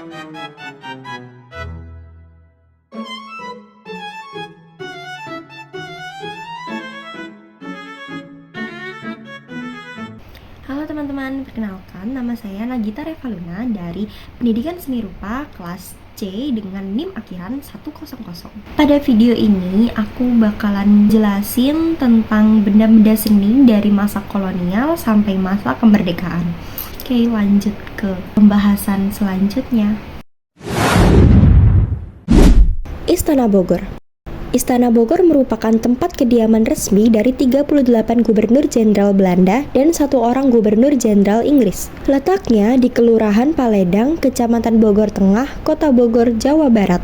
Halo teman-teman, perkenalkan nama saya Nagita Revaluna dari Pendidikan Seni Rupa kelas C dengan NIM akhiran 100. Pada video ini aku bakalan jelasin tentang benda-benda seni dari masa kolonial sampai masa kemerdekaan. Oke, lanjut ke pembahasan selanjutnya. Istana Bogor. Istana Bogor merupakan tempat kediaman resmi dari 38 gubernur jenderal Belanda dan 1 orang gubernur jenderal Inggris. Letaknya di Kelurahan Paledang, Kecamatan Bogor Tengah, Kota Bogor, Jawa Barat.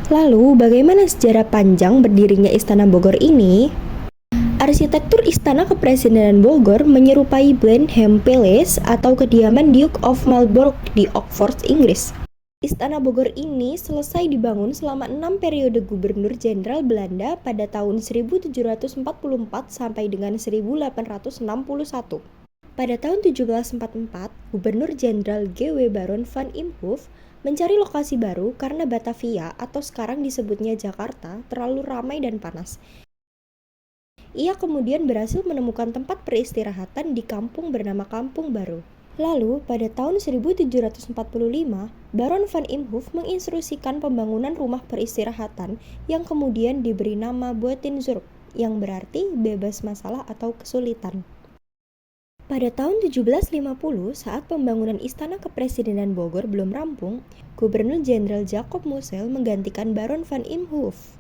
Lalu, bagaimana sejarah panjang berdirinya Istana Bogor ini? Arsitektur Istana Kepresidenan Bogor menyerupai Blenheim Palace atau kediaman Duke of Marlborough di Oxford, Inggris. Istana Bogor ini selesai dibangun selama 6 periode gubernur jenderal Belanda pada tahun 1744 sampai dengan 1861. Pada tahun 1744, Gubernur Jenderal G.W. Baron van Imhoff mencari lokasi baru karena Batavia atau sekarang disebutnya Jakarta terlalu ramai dan panas. Ia kemudian berhasil menemukan tempat peristirahatan di kampung bernama Kampung Baru. Lalu, pada tahun 1745, Baron van Imhoff menginstruksikan pembangunan rumah peristirahatan yang kemudian diberi nama Buitenzorg, yang berarti bebas masalah atau kesulitan. Pada tahun 1750, saat pembangunan Istana Kepresidenan Bogor belum rampung, Gubernur Jenderal Jacob Mussel menggantikan Baron van Imhoff.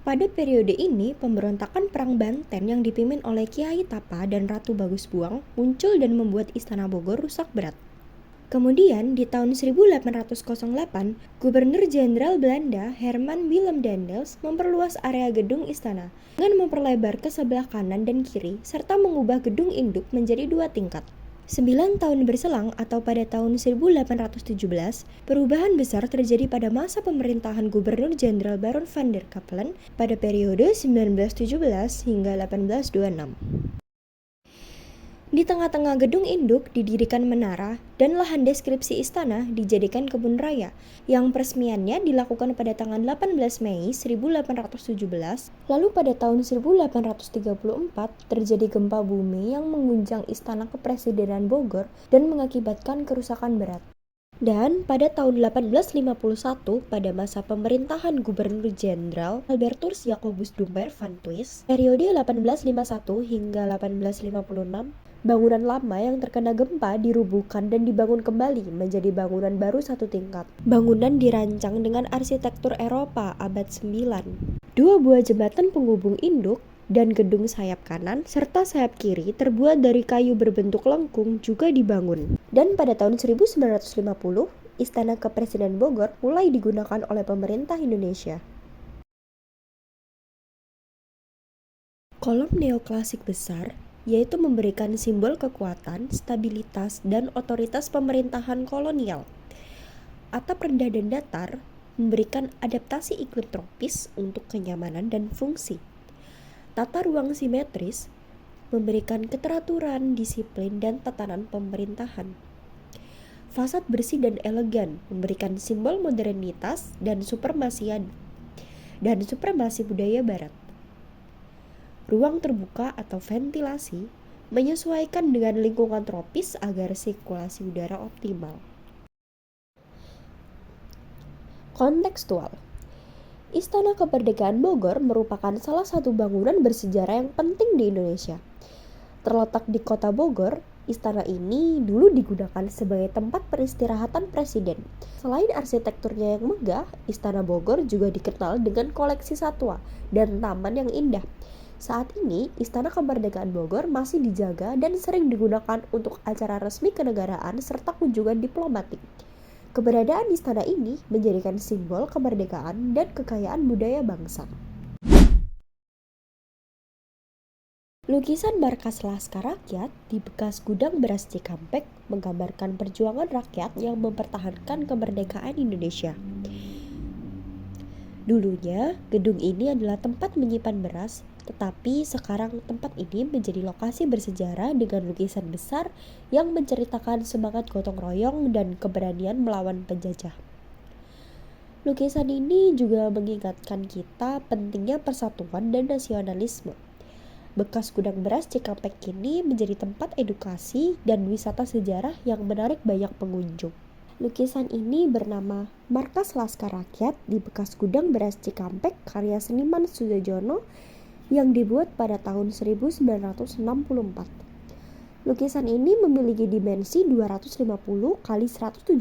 Pada periode ini, pemberontakan Perang Banten yang dipimpin oleh Kiai Tapa dan Ratu Bagus Buang muncul dan membuat Istana Bogor rusak berat. Kemudian, di tahun 1808, Gubernur Jenderal Belanda Herman Willem Daendels memperluas area gedung istana dengan memperlebar ke sebelah kanan dan kiri serta mengubah gedung induk menjadi 2 tingkat. 9 tahun berselang atau pada tahun 1817, perubahan besar terjadi pada masa pemerintahan Gubernur Jenderal Baron van der Capellen pada periode 1917 hingga 1826. Di tengah-tengah gedung induk didirikan menara dan lahan deskripsi istana dijadikan kebun raya yang peresmiannya dilakukan pada tanggal 18 Mei 1817. Lalu pada tahun 1834 terjadi gempa bumi yang mengguncang Istana Kepresidenan Bogor dan mengakibatkan kerusakan berat. Dan pada tahun 1851 pada masa pemerintahan Gubernur Jenderal Albertus Jacobus Dummer van Twist periode 1851 hingga 1856, bangunan lama yang terkena gempa dirubuhkan dan dibangun kembali menjadi bangunan baru 1 tingkat. Bangunan dirancang dengan arsitektur Eropa abad 9. 2 buah jembatan penghubung induk dan gedung sayap kanan serta sayap kiri terbuat dari kayu berbentuk lengkung juga dibangun. Dan pada tahun 1950, Istana Kepresidenan Bogor mulai digunakan oleh pemerintah Indonesia. Kolom neoklasik besar yaitu memberikan simbol kekuatan, stabilitas, dan otoritas pemerintahan kolonial. Atap rendah dan datar memberikan adaptasi iklim tropis untuk kenyamanan dan fungsi. Tata ruang simetris memberikan keteraturan, disiplin, dan tatanan pemerintahan. Fasad bersih dan elegan memberikan simbol modernitas dan supremasi budaya barat. Ruang terbuka atau ventilasi menyesuaikan dengan lingkungan tropis agar sirkulasi udara optimal. Kontekstual. Istana Kemerdekaan Bogor merupakan salah satu bangunan bersejarah yang penting di Indonesia. Terletak di Kota Bogor, istana ini dulu digunakan sebagai tempat peristirahatan presiden. Selain arsitekturnya yang megah, Istana Bogor juga dikenal dengan koleksi satwa dan taman yang indah. Saat ini, Istana Kemerdekaan Bogor masih dijaga dan sering digunakan untuk acara resmi kenegaraan serta kunjungan diplomatik. Keberadaan istana ini menjadikan simbol kemerdekaan dan kekayaan budaya bangsa. Lukisan markas Laskar Rakyat di bekas gudang beras Cikampek menggambarkan perjuangan rakyat yang mempertahankan kemerdekaan Indonesia. Dulunya, gedung ini adalah tempat menyimpan beras Tetapi sekarang tempat ini menjadi lokasi bersejarah dengan lukisan besar yang menceritakan semangat gotong royong dan keberanian melawan penjajah. Lukisan ini juga mengingatkan kita pentingnya persatuan dan nasionalisme. Bekas gudang beras Cikampek kini menjadi tempat edukasi dan wisata sejarah yang menarik banyak pengunjung. Lukisan ini bernama Markas Laskar Rakyat di bekas gudang beras Cikampek karya seniman Sujojono yang dibuat pada tahun 1964. Lukisan ini memiliki dimensi 250 x 175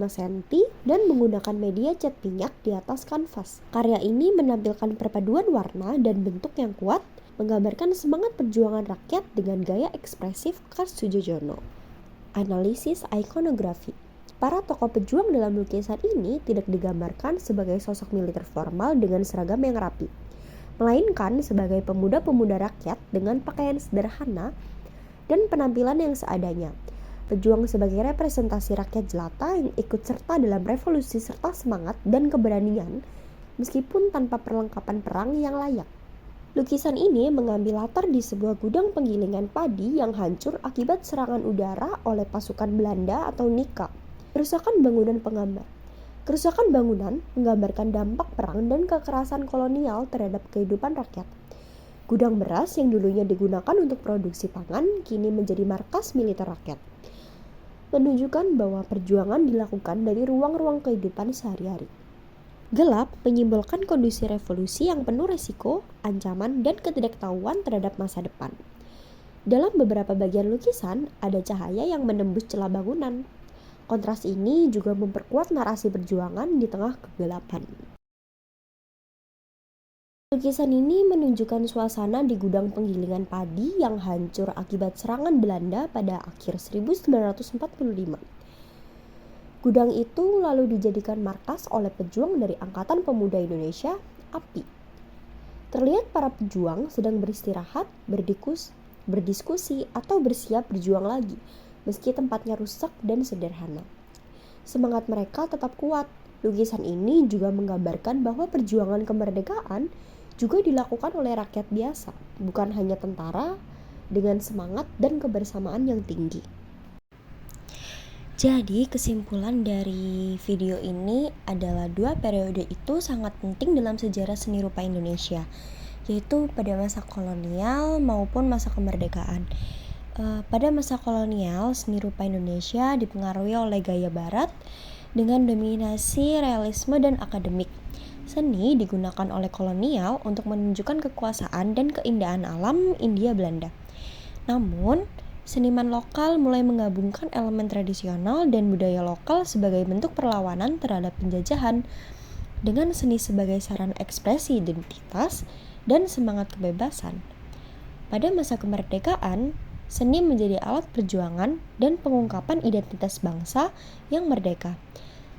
cm dan menggunakan media cat minyak di atas kanvas. Karya ini menampilkan perpaduan warna dan bentuk yang kuat, menggambarkan semangat perjuangan rakyat dengan gaya ekspresif khas Sujojono. Analisis ikonografi. Para tokoh pejuang dalam lukisan ini tidak digambarkan sebagai sosok militer formal dengan seragam yang rapi, melainkan sebagai pemuda-pemuda rakyat dengan pakaian sederhana dan penampilan yang seadanya. Pejuang sebagai representasi rakyat jelata yang ikut serta dalam revolusi serta semangat dan keberanian meskipun tanpa perlengkapan perang yang layak. Lukisan ini mengambil latar di sebuah gudang penggilingan padi yang hancur akibat serangan udara oleh pasukan Belanda atau Nika. Kerusakan bangunan penggambar. Kerusakan bangunan menggambarkan dampak perang dan kekerasan kolonial terhadap kehidupan rakyat. Gudang beras yang dulunya digunakan untuk produksi pangan kini menjadi markas militer rakyat, menunjukkan bahwa perjuangan dilakukan dari ruang-ruang kehidupan sehari-hari. Gelap menyimbolkan kondisi revolusi yang penuh resiko, ancaman, dan ketidaktahuan terhadap masa depan. Dalam beberapa bagian lukisan, ada cahaya yang menembus celah bangunan. Kontras ini juga memperkuat narasi perjuangan di tengah kegelapan. Lukisan ini menunjukkan suasana di gudang penggilingan padi yang hancur akibat serangan Belanda pada akhir 1945. Gudang itu lalu dijadikan markas oleh pejuang dari Angkatan Pemuda Indonesia, API. Terlihat para pejuang sedang beristirahat, berdiskusi, atau bersiap berjuang lagi, meski tempatnya rusak dan sederhana. Semangat mereka tetap kuat. Lukisan ini juga menggambarkan bahwa perjuangan kemerdekaan juga dilakukan oleh rakyat biasa, bukan hanya tentara dengan semangat dan kebersamaan yang tinggi. Jadi kesimpulan dari video ini adalah dua periode itu sangat penting dalam sejarah seni rupa Indonesia, yaitu pada masa kolonial maupun masa kemerdekaan. Pada masa kolonial, seni rupa Indonesia dipengaruhi oleh gaya barat dengan dominasi realisme dan akademik. Seni digunakan oleh kolonial untuk menunjukkan kekuasaan dan keindahan alam Hindia Belanda. Namun, seniman lokal mulai menggabungkan elemen tradisional dan budaya lokal sebagai bentuk perlawanan terhadap penjajahan, dengan seni sebagai sarana ekspresi identitas dan semangat kebebasan. Pada masa kemerdekaan, seni menjadi alat perjuangan dan pengungkapan identitas bangsa yang merdeka.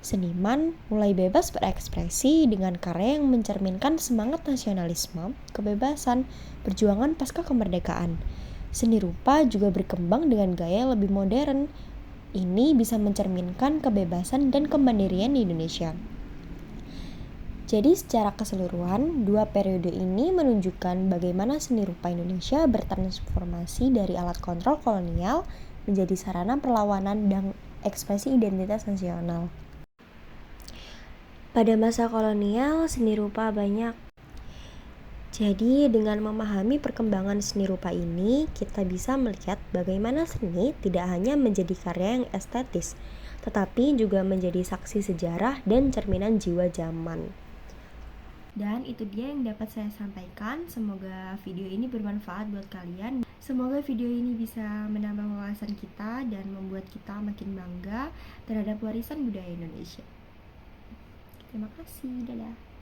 Seniman mulai bebas berekspresi dengan karya yang mencerminkan semangat nasionalisme, kebebasan, perjuangan pasca kemerdekaan. Seni rupa juga berkembang dengan gaya lebih modern. Ini bisa mencerminkan kebebasan dan kemandirian di Indonesia. Jadi secara keseluruhan, dua periode ini menunjukkan bagaimana seni rupa Indonesia bertransformasi dari alat kontrol kolonial menjadi sarana perlawanan dan ekspresi identitas nasional. Pada masa kolonial, seni rupa banyak. Jadi, dengan memahami perkembangan seni rupa ini, kita bisa melihat bagaimana seni tidak hanya menjadi karya yang estetis, tetapi juga menjadi saksi sejarah dan cerminan jiwa zaman. Dan itu dia yang dapat saya sampaikan. Semoga video ini bermanfaat buat kalian. Semoga video ini bisa menambah wawasan kita dan membuat kita makin bangga terhadap warisan budaya Indonesia. Terima kasih, dadah.